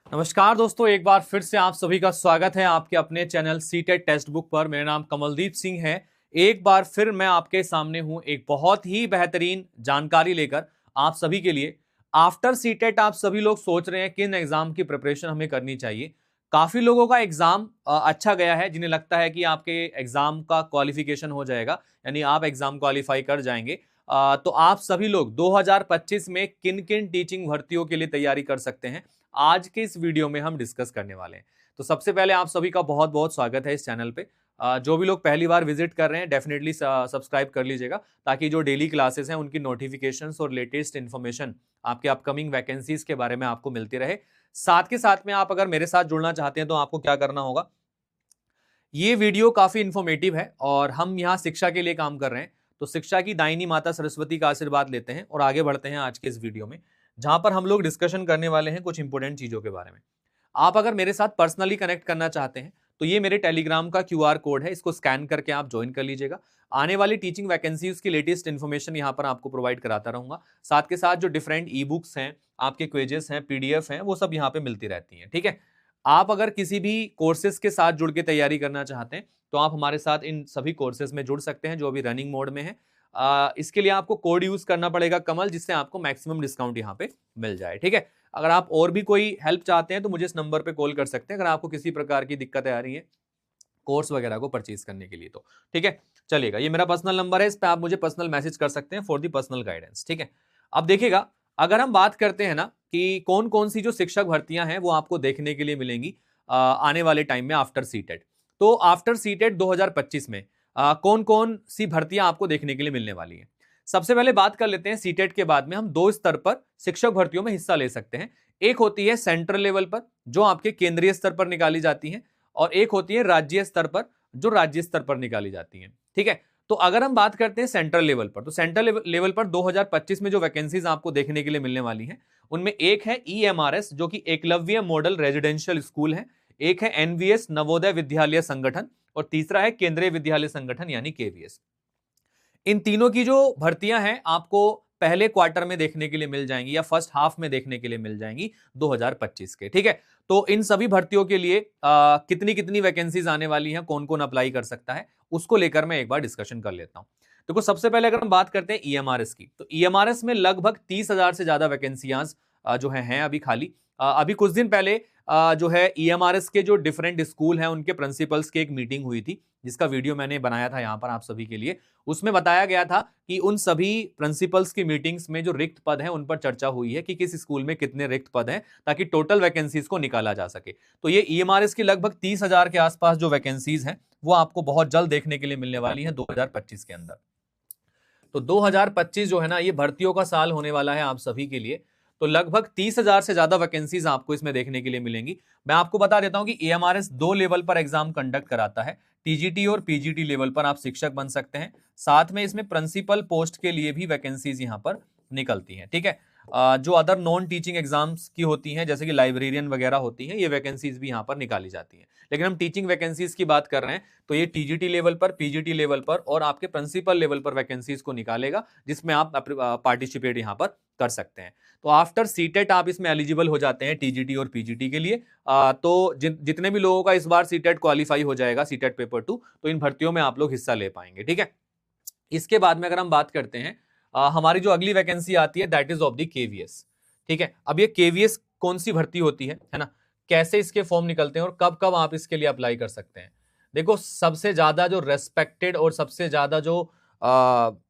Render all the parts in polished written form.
नमस्कार दोस्तों, एक बार फिर से आप सभी का स्वागत है आपके अपने चैनल सीटेट टेक्स्ट बुक पर। मेरा नाम कमलदीप सिंह है। एक बार फिर मैं आपके सामने हूं एक बहुत ही बेहतरीन जानकारी लेकर आप सभी के लिए। आफ्टर सीटेट आप सभी लोग सोच रहे हैं किन एग्जाम की प्रिपरेशन हमें करनी चाहिए। काफी लोगों का एग्जाम अच्छा गया है, जिन्हें लगता है कि आपके एग्जाम का क्वालिफिकेशन हो जाएगा, यानी आप एग्जाम क्वालिफाई कर जाएंगे। तो आप सभी लोग 2025 में किन किन टीचिंग भर्तियों के लिए तैयारी कर सकते हैं, आज के इस वीडियो में हम डिस्कस करने वाले हैं। तो सबसे पहले आप सभी का बहुत बहुत स्वागत है इस चैनल पे। जो भी लोग पहली बार विजिट कर रहे हैं डेफिनेटली सब्सक्राइब कर लीजिएगा, ताकि जो डेली क्लासेस हैं उनकी नोटिफिकेशंस और लेटेस्ट इन्फॉर्मेशन आपके अपकमिंग वैकेंसीज के बारे में आपको मिलती रहे। साथ के साथ में आप अगर मेरे साथ जुड़ना चाहते हैं तो आपको क्या करना होगा, ये वीडियो काफी इंफॉर्मेटिव है और हम यहाँ शिक्षा के लिए काम कर रहे हैं। तो शिक्षा की दायिनी माता सरस्वती का आशीर्वाद लेते हैं और आगे बढ़ते हैं आज के इस वीडियो में, जहां पर हम लोग डिस्कशन करने वाले हैं कुछ इंपॉर्टेंट चीजों के बारे में। आप अगर मेरे साथ पर्सनली कनेक्ट करना चाहते हैं तो ये मेरे टेलीग्राम का क्यूआर कोड है, इसको स्कैन करके आप ज्वाइन कर लीजिएगा। आने वाली टीचिंग वैकेंसीज की लेटेस्ट इन्फॉर्मेशन यहाँ पर आपको प्रोवाइड कराता रहूंगा। साथ के साथ जो डिफरेंट ई बुक्स हैं, आपके क्विजेस हैं, पीडीएफ हैं, वो सब यहाँ पे मिलती रहती हैं। ठीक है, आप अगर किसी भी कोर्सेज के साथ जुड़ के तैयारी करना चाहते हैं तो आप हमारे साथ इन सभी कोर्सेज में जुड़ सकते हैं जो अभी रनिंग मोड में है। इसके लिए आपको कोड यूज करना पड़ेगा कमल, जिससे आपको मैक्सिमम डिस्काउंट यहाँ पे मिल जाए। ठीक है, अगर आप और भी कोई हेल्प चाहते हैं तो मुझे इस नंबर पे कॉल कर सकते हैं अगर आपको किसी प्रकार की दिक्कतें आ रही है कोर्स वगैरह को परचेज करने के लिए। तो ठीक है, चलिएगा, ये मेरा पर्सनल नंबर है, इस पे आप मुझे पर्सनल मैसेज कर सकते हैं फॉर दी पर्सनल गाइडेंस। ठीक है, अब देखिएगा, अगर हम बात करते हैं ना कि कौन कौन सी जो शिक्षक भर्तियां हैं वो आपको देखने के लिए मिलेंगी आने वाले टाइम में आफ्टर सीटेट। तो आफ्टर सीटेट 2025 में कौन कौन सी भर्तियां आपको देखने के लिए मिलने वाली हैं। सबसे पहले बात कर लेते हैं, सीटेट के बाद में हम दो स्तर पर शिक्षक भर्तियों में हिस्सा ले सकते हैं। एक होती है सेंट्रल लेवल पर, जो आपके केंद्रीय स्तर पर निकाली जाती है, और एक होती है राज्य स्तर पर, जो राज्य स्तर पर निकाली जाती है। ठीक है, तो अगर हम बात करते हैं सेंट्रल लेवल पर, तो सेंट्रल लेवल पर 2025 में जो वैकेंसीज आपको देखने के लिए मिलने वाली हैं, उनमें एक है ईएमआरएस, जो कि एकलव्य मॉडल रेजिडेंशियल स्कूल है। एक है एनवीएस नवोदय विद्यालय संगठन, और तीसरा है केंद्रीय विद्यालय संगठन यानी केवीएस। इन तीनों की जो भर्तियां हैं आपको पहले क्वार्टर में देखने के लिए मिल जाएंगी या फर्स्ट हाफ में देखने के लिए मिल जाएंगी 2025 के। ठीक है, तो इन सभी भर्तियों के लिए कितनी कितनी वैकेंसीज आने वाली हैं, कौन कौन अप्लाई कर सकता है, उसको लेकर मैं एक बार डिस्कशन कर लेता हूं। देखो, सबसे पहले अगर हम बात करते हैं ईएमआरएस की, तो ईएमआरएस में लगभग 30,000 से ज्यादा वैकेंसियां जो हैं अभी खाली। अभी कुछ दिन पहले जो है ईएमआरएस के जो डिफरेंट स्कूल हैं उनके प्रिंसिपल्स की एक मीटिंग हुई थी, जिसका वीडियो मैंने बनाया था यहाँ पर आप सभी के लिए। उसमें बताया गया था कि उन सभी प्रिंसिपल्स की मीटिंग्स में जो रिक्त पद हैं उन पर चर्चा हुई है कि किस स्कूल में कितने रिक्त पद हैं, ताकि टोटल वैकेंसीज को निकाला जा सके। तो ये ईएमआरएस की लगभग 30,000 के आसपास जो वैकेंसीज हैं वो आपको बहुत जल्द देखने के लिए मिलने वाली है 2025 के अंदर। तो 2025 जो है ना, ये भर्तियों का साल होने वाला है आप सभी के लिए। तो लगभग 30,000 से ज्यादा वैकेंसीज आपको इसमें देखने के लिए मिलेंगी। मैं आपको बता देता हूं कि एएमआरएस दो लेवल पर एग्जाम कंडक्ट कराता है। टीजीटी और पीजीटी लेवल पर आप शिक्षक बन सकते हैं, साथ में इसमें प्रिंसिपल पोस्ट के लिए भी वैकेंसीज यहां पर निकलती हैं। ठीक है, जो अदर नॉन टीचिंग एग्जाम्स की होती हैं, जैसे कि लाइब्रेरियन वगैरह होती हैं, ये वैकेंसीज भी यहाँ पर निकाली जाती हैं। लेकिन हम टीचिंग वैकेंसीज की बात कर रहे हैं, तो ये टीजीटी लेवल पर, पीजीटी लेवल पर और आपके प्रिंसिपल लेवल पर वैकेंसीज को निकालेगा, जिसमें आप पार्टिसिपेट यहाँ पर कर सकते हैं। तो आफ्टर सीटेट आप इसमें एलिजिबल हो जाते हैं टीजीटी और पीजीटी के लिए। तो जितने भी लोगों का इस बार सीटेट क्वालिफाई हो जाएगा, सीटेट पेपर 2, तो इन भर्तियों में आप लोग हिस्सा ले पाएंगे। ठीक है, इसके बाद में अगर हम बात करते हैं, हमारी जो अगली वैकेंसी आती है that is of the KVS. ठीक है, अब ये केवीएस कौन सी भर्ती होती है ना, कैसे इसके फॉर्म निकलते हैं और कब कब आप इसके लिए अप्लाई कर सकते हैं। देखो, सबसे ज्यादा जो रेस्पेक्टेड और सबसे ज्यादा जो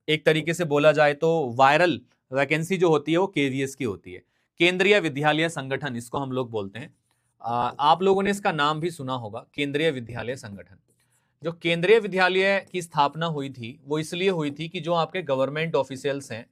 एक तरीके से बोला जाए तो वायरल वैकेंसी जो होती है वो केवीएस की होती है, केंद्रीय विद्यालय संगठन इसको हम लोग बोलते हैं। आप लोगों ने इसका नाम भी सुना होगा, केंद्रीय विद्यालय संगठन। जो केंद्रीय विद्यालय की स्थापना हुई थी वो इसलिए हुई थी कि जो आपके गवर्नमेंट ऑफिशियल्स हैं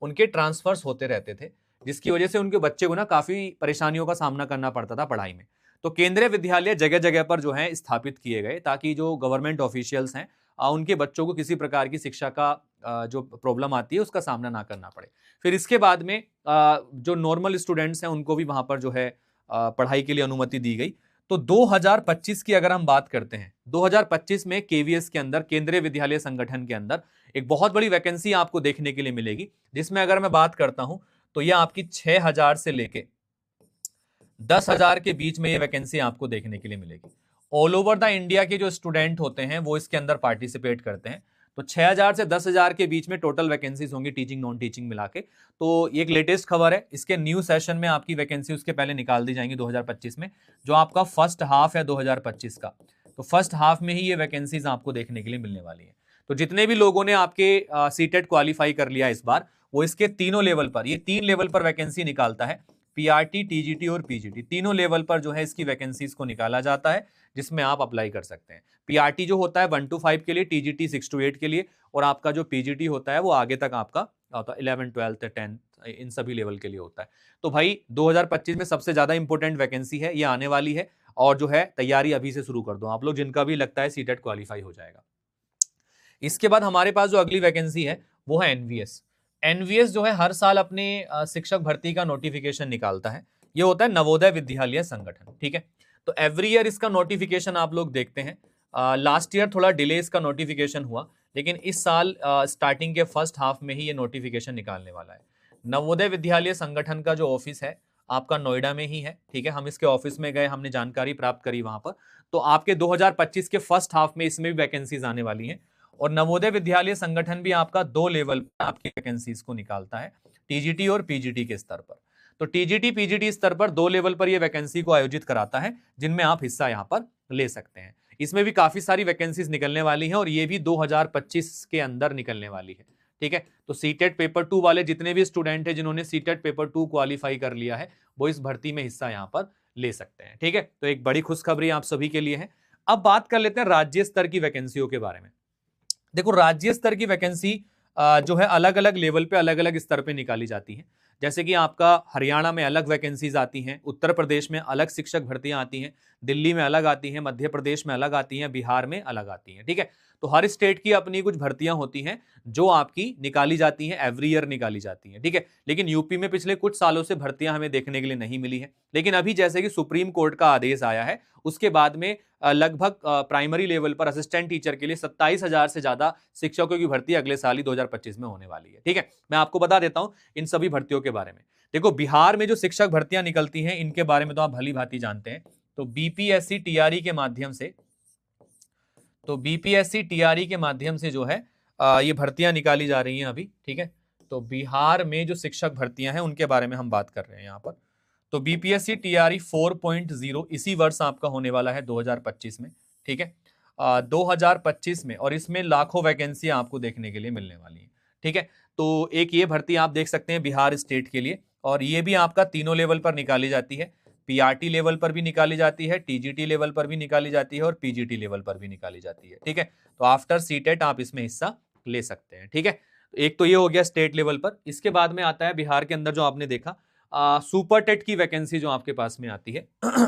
उनके ट्रांसफर्स होते रहते थे, जिसकी वजह से उनके बच्चे को ना काफी परेशानियों का सामना करना पड़ता था पढ़ाई में। तो केंद्रीय विद्यालय जगह जगह पर जो है स्थापित किए गए, ताकि जो गवर्नमेंट ऑफिशियल्स हैं उनके बच्चों को किसी प्रकार की शिक्षा का जो प्रॉब्लम आती है उसका सामना ना करना पड़े। फिर इसके बाद में जो नॉर्मल स्टूडेंट्स हैं उनको भी वहां पर जो है पढ़ाई के लिए अनुमति दी गई। तो 2025 की अगर हम बात करते हैं, 2025 में केवीएस के अंदर, केंद्रीय विद्यालय संगठन के अंदर एक बहुत बड़ी वैकेंसी आपको देखने के लिए मिलेगी, जिसमें अगर मैं बात करता हूं तो यह आपकी 6,000 से लेके 10,000 के बीच में ये वैकेंसी आपको देखने के लिए मिलेगी। ऑल ओवर द इंडिया के जो स्टूडेंट होते हैं वो इसके अंदर पार्टिसिपेट करते हैं। तो 6,000 से 10,000 के बीच में टोटल वैकेंसीज होंगी टीचिंग नॉन टीचिंग मिला के। तो ये एक लेटेस्ट खबर है, इसके न्यू सेशन में आपकी वैकेंसी उसके पहले निकाल दी जाएंगी 2025 में, जो आपका फर्स्ट हाफ है 2025 का। तो फर्स्ट हाफ में ही ये वैकेंसीज आपको देखने के लिए मिलने वाली है। तो जितने भी लोगों ने आपके सीटेट क्वालिफाई कर लिया इस बार, वो इसके तीनों लेवल पर, ये 3 लेवल पर वैकेंसी निकालता है, पीआरटी, टीजीटी और पीजीटी, तीनों लेवल पर जो है इसकी वैकेंसीज को निकाला जाता है, जिसमें आप अप्लाई कर सकते हैं। पीआरटी जो होता है 1 to 5 के लिए, टीजीटी 6 to 8 के लिए, और आपका जो पीजीटी होता है वो आगे तक आपका 11, 12, 10 इन सभी लेवल के लिए होता है। तो भाई 2025 में सबसे ज्यादा इंपॉर्टेंट वैकेंसी है, ये आने वाली है, और जो है तैयारी अभी से शुरू कर दो आप लोग, जिनका भी लगता है सीटेट क्वालिफाई हो जाएगा। इसके बाद हमारे पास जो अगली वैकेंसी है वो है एनवीएस। एनवीएस जो है हर साल अपने शिक्षक भर्ती का नोटिफिकेशन निकालता है। ये होता है नवोदय विद्यालय संगठन, ठीक है। तो एवरी ईयर इसका नोटिफिकेशन आप लोग देखते हैं। लास्ट ईयर थोड़ा डिले इसका नोटिफिकेशन हुआ, लेकिन इस साल स्टार्टिंग के फर्स्ट हाफ में ही ये नोटिफिकेशन निकालने वाला है। नवोदय विद्यालय संगठन का जो ऑफिस है आपका नोएडा में ही है, ठीक है। हम इसके ऑफिस में गए, हमने जानकारी प्राप्त करी वहां पर। तो आपके 2025 के फर्स्ट हाफ में इसमें भी वैकेंसीज आने वाली हैं। और नवोदय विद्यालय संगठन भी आपका 2 लेवल पर आपकी वैकेंसीज को निकालता है, टीजीटी और पीजीटी के स्तर पर। तो टीजीटी पीजीटी स्तर पर 2 लेवल पर ये वैकेंसी को आयोजित कराता है, जिनमें आप हिस्सा यहां पर ले सकते हैं। इसमें भी काफी सारी वैकेंसीज निकलने वाली हैं, और ये भी 2025 के अंदर निकलने वाली है, ठीक है। तो सीटेट पेपर 2 वाले जितने भी स्टूडेंट हैं जिन्होंने सीटेट पेपर 2 क्वालिफाई कर लिया है, वो इस भर्ती में हिस्सा यहां पर ले सकते हैं, ठीक है। तो एक बड़ी खुशखबरी आप सभी के लिए है। अब बात कर लेते हैं राज्य स्तर की वैकेंसियों के बारे में। देखो, राज्य स्तर की वैकेंसी जो है अलग अलग लेवल पे, अलग अलग स्तर पे निकाली जाती है। जैसे कि आपका हरियाणा में अलग वैकेंसीज आती हैं, उत्तर प्रदेश में अलग शिक्षक भर्तियां आती हैं, दिल्ली में अलग आती हैं, मध्य प्रदेश में अलग आती हैं, बिहार में अलग आती हैं, ठीक है। तो हर स्टेट की अपनी कुछ भर्तियां होती हैं जो आपकी निकाली जाती हैं, एवरी ईयर निकाली जाती हैं, ठीक है। लेकिन यूपी में पिछले कुछ सालों से भर्तियां हमें देखने के लिए नहीं मिली है। लेकिन अभी जैसे कि सुप्रीम कोर्ट का आदेश आया है, उसके बाद में लगभग प्राइमरी लेवल पर असिस्टेंट टीचर के लिए 27,000 से ज्यादा शिक्षकों की भर्ती अगले साल ही 2025 में होने वाली है, ठीक है। मैं आपको बता देता हूं इन सभी भर्तियों के बारे में। देखो, बिहार में जो शिक्षक भर्तियां निकलती हैं इनके बारे में तो आप भली भांति जानते हैं। तो बीपीएससी टीआरई के माध्यम से, जो है ये भर्तियां निकाली जा रही हैं अभी, ठीक है। तो बिहार में जो शिक्षक भर्तियां हैं उनके बारे में हम बात कर रहे हैं यहाँ पर। तो बीपीएससी टीआरई 4.0 इसी वर्ष आपका होने वाला है 2025 में, ठीक है। 2025 में, और इसमें लाखों वैकेंसियां आपको देखने के लिए मिलने वाली हैं, ठीक है। तो एक ये भर्ती आप देख सकते हैं बिहार स्टेट के लिए, और ये भी आपका तीनों लेवल पर निकाली जाती है। पीआरटी लेवल पर भी निकाली जाती है, टीजीटी लेवल पर भी निकाली जाती है, और पीजीटी लेवल पर भी निकाली जाती है, ठीक है। तो आफ्टर सीटेट आप इसमें हिस्सा ले सकते हैं, ठीक है। एक तो ये हो गया स्टेट लेवल पर। इसके बाद में आता है बिहार के अंदर जो आपने देखा सुपर टेट की वैकेंसी जो आपके पास में आती है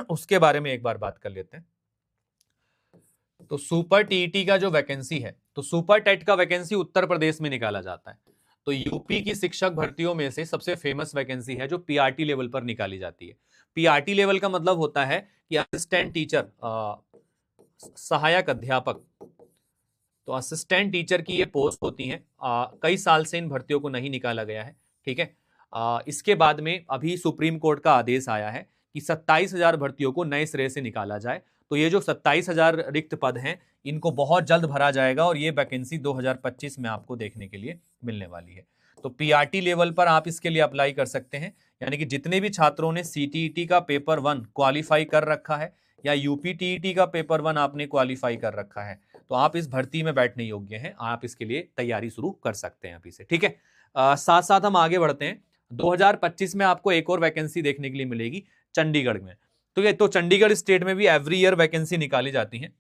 उसके बारे में एक बार बात कर लेते हैं। तो सुपर टीईटी का जो वैकेंसी है, तो सुपर टेट का वैकेंसी उत्तर प्रदेश में निकाला जाता है। तो यूपी की शिक्षक भर्तियों में से सबसे फेमस वैकेंसी है जो पीआरटी लेवल पर निकाली जाती है। पीआरटी लेवल का मतलब होता है कि असिस्टेंट टीचर, सहायक अध्यापक। तो असिस्टेंट टीचर की ये पोस्ट होती है। कई साल से इन भर्तियों को नहीं निकाला गया है, ठीक है। इसके बाद में अभी सुप्रीम कोर्ट का आदेश आया है कि 27,000 भर्तियों को नए सिरे से निकाला जाए। तो ये जो 27,000 रिक्त पद हैं इनको बहुत जल्द भरा जाएगा, और ये वैकेंसी 2025 में आपको देखने के लिए मिलने वाली है। तो पीआरटी लेवल पर आप इसके लिए अप्लाई कर सकते हैं, यानी कि जितने भी छात्रों ने सीटीईटी का पेपर 1 क्वालिफाई कर रखा है, या यूपीटीईटी का पेपर 1 आपने क्वालिफाई कर रखा है, तो आप इस भर्ती में बैठने योग्य हैं। आप इसके लिए तैयारी शुरू कर सकते हैं अभी से, ठीक है। साथ साथ हम आगे बढ़ते हैं। 2025 में आपको एक और वैकेंसी देखने के लिए मिलेगी चंडीगढ़ में। तो चंडीगढ़ स्टेट में भी एवरी ईयर वैकेंसी निकाली जाती है,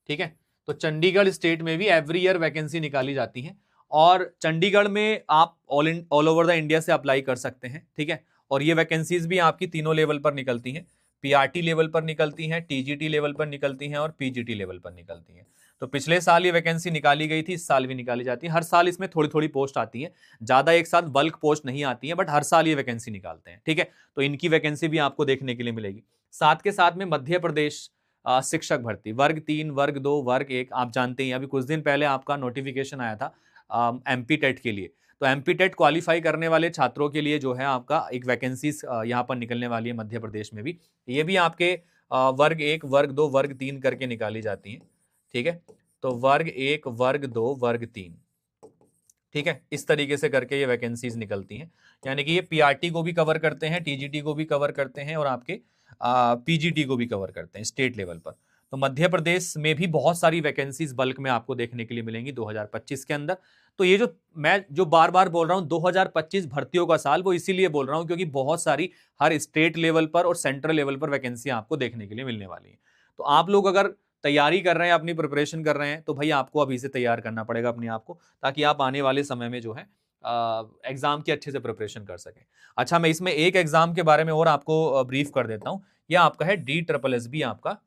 ठीक है। तो चंडीगढ़ स्टेट में भी एवरी ईयर वैकेंसी निकाली जाती है, और चंडीगढ़ में आप ऑल ओवर द इंडिया से अप्लाई कर सकते हैं, ठीक है। और ये वैकेंसीज भी आपकी तीनों लेवल पर निकलती हैं। पीआरटी लेवल पर निकलती हैं, टीजीटी लेवल पर निकलती हैं, और पीजीटी लेवल पर निकलती हैं। तो पिछले साल ये वैकेंसी निकाली गई थी, इस साल भी निकाली जाती है। हर साल इसमें थोड़ी थोड़ी पोस्ट आती है, ज्यादा एक साथ बल्क पोस्ट नहीं आती है, बट हर साल ये वैकेंसी निकालते हैं, ठीक है। तो इनकी वैकेंसी भी आपको देखने के लिए मिलेगी। साथ के साथ में मध्य प्रदेश शिक्षक भर्ती वर्ग 3, वर्ग 2, वर्ग 1, आप जानते हैं अभी कुछ दिन पहले आपका नोटिफिकेशन आया था एमपी टेट के लिए। तो एमपीटेट क्वालिफाई करने वाले छात्रों के लिए जो है आपका एक वैकेंसीज यहाँ पर निकलने वाली है मध्य प्रदेश में भी। ये भी आपके वर्ग 1, वर्ग 2, वर्ग 3 करके निकाली जाती है, ठीक है। तो वर्ग 1, वर्ग 2, वर्ग 3, ठीक है, इस तरीके से करके ये वैकेंसीज निकलती हैं। यानी कि ये पीआरटी को भी कवर करते हैं, टीजीटी को भी कवर करते हैं और आपके पीजीटी को भी कवर करते हैं स्टेट लेवल पर। तो मध्य प्रदेश में भी बहुत सारी वैकेंसीज बल्क में आपको देखने के लिए मिलेंगी 2025 के अंदर। तो ये जो मैं जो बार बार बोल रहा हूं 2025 भर्तियों का साल, वो इसीलिए बोल रहा हूं क्योंकि बहुत सारी हर स्टेट लेवल पर और सेंट्रल लेवल पर वैकेंसी आपको देखने के लिए मिलने वाली है। तो आप लोग अगर तैयारी कर रहे हैं, अपनी प्रिपरेशन कर रहे हैं, तो भाई आपको अभी से तैयार करना पड़ेगा अपने आप को, ताकि आप आने वाले समय में जो है एग्जाम की अच्छे से प्रिपरेशन कर सकें। अच्छा, मैं इसमें एक एग्जाम के बारे में और आपको ब्रीफ कर देता हूं। यह आपका है DSSB आपका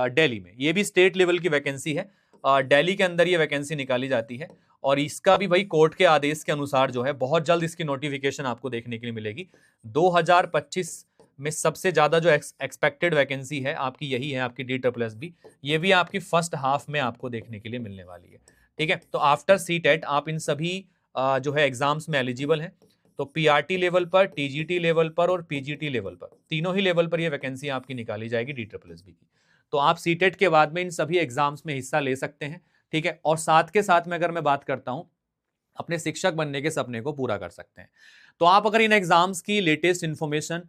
दिल्ली में। ये भी स्टेट लेवल की वैकेंसी है, दिल्ली के अंदर ये वैकेंसी निकाली जाती है और इसका भी भाई कोर्ट के आदेश के अनुसार जो है बहुत जल्द इसकी नोटिफिकेशन आपको देखने के लिए मिलेगी। 2025 में सबसे ज्यादा जो एक्सपेक्टेड वैकेंसी है आपकी यही है, आपकी DSSB। ये भी आपकी फर्स्ट हाफ में आपको देखने के लिए मिलने वाली है, ठीक है। तो आफ्टर सीटेट आप इन सभी जो है एग्जाम्स में एलिजिबल हैं। तो पीआरटी लेवल पर, टीजीटी लेवल पर और पीजीटी लेवल पर, तीनों ही लेवल पर ये वैकेंसी आपकी निकाली जाएगी DSSB की। तो आप सीटेट के बाद में इन सभी एग्जाम्स में हिस्सा ले सकते हैं, ठीक है। और साथ के साथ में अगर मैं बात करता हूं, अपने शिक्षक बनने के सपने को पूरा कर सकते हैं। तो आप अगर इन एग्जाम्स की लेटेस्ट इंफॉर्मेशन,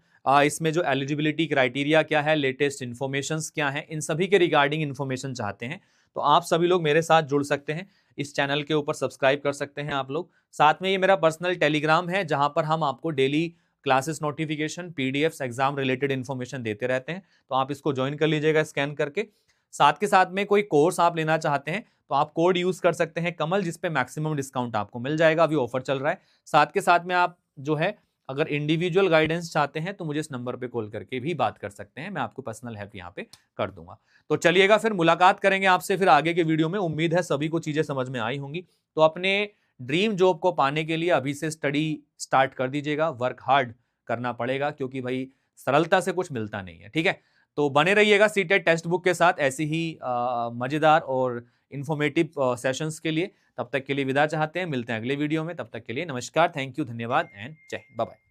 इसमें जो एलिजिबिलिटी क्राइटेरिया क्या है, लेटेस्ट इंफॉर्मेशंस क्या है, इन सभी के रिगार्डिंग इंफॉर्मेशन चाहते हैं, तो आप सभी लोग मेरे साथ जुड़ सकते हैं। इस चैनल के ऊपर सब्सक्राइब कर सकते हैं आप लोग। साथ में ये मेरा पर्सनल टेलीग्राम है, जहां पर हम आपको daily classes notification, PDFs, exam related information देते रहते हैं। तो आप इसको ज्वाइन कर लीजिएगा स्कैन करके। साथ के साथ में कोई कोर्स आप लेना चाहते हैं तो आप कोड यूज कर सकते हैं कमल, जिसपे मैक्सिमम डिस्काउंट आपको मिल जाएगा। अभी ऑफर चल रहा है। साथ के साथ में आप जो है अगर इंडिविजुअल गाइडेंस चाहते हैं तो मुझे इस नंबर पे कॉल करके भी बात कर सकते हैं, मैं आपको पर्सनल हेल्प यहाँ पे कर दूंगा। तो चलिएगा, फिर मुलाकात करेंगे आपसे फिर आगे के वीडियो में। उम्मीद है सभी को चीजें समझ में आई होंगी। तो अपने ड्रीम जॉब को पाने के लिए अभी से स्टडी स्टार्ट कर दीजिएगा। वर्क हार्ड करना पड़ेगा क्योंकि भाई सरलता से कुछ मिलता नहीं है, ठीक है। तो बने रहिएगा सीटेट टेक्स्ट बुक के साथ ऐसी ही मजेदार और इंफॉर्मेटिव सेशंस के लिए। तब तक के लिए विदा चाहते हैं, मिलते हैं अगले वीडियो में। तब तक के लिए नमस्कार, थैंक यू, धन्यवाद एंड जय हिंद, बाय बाय।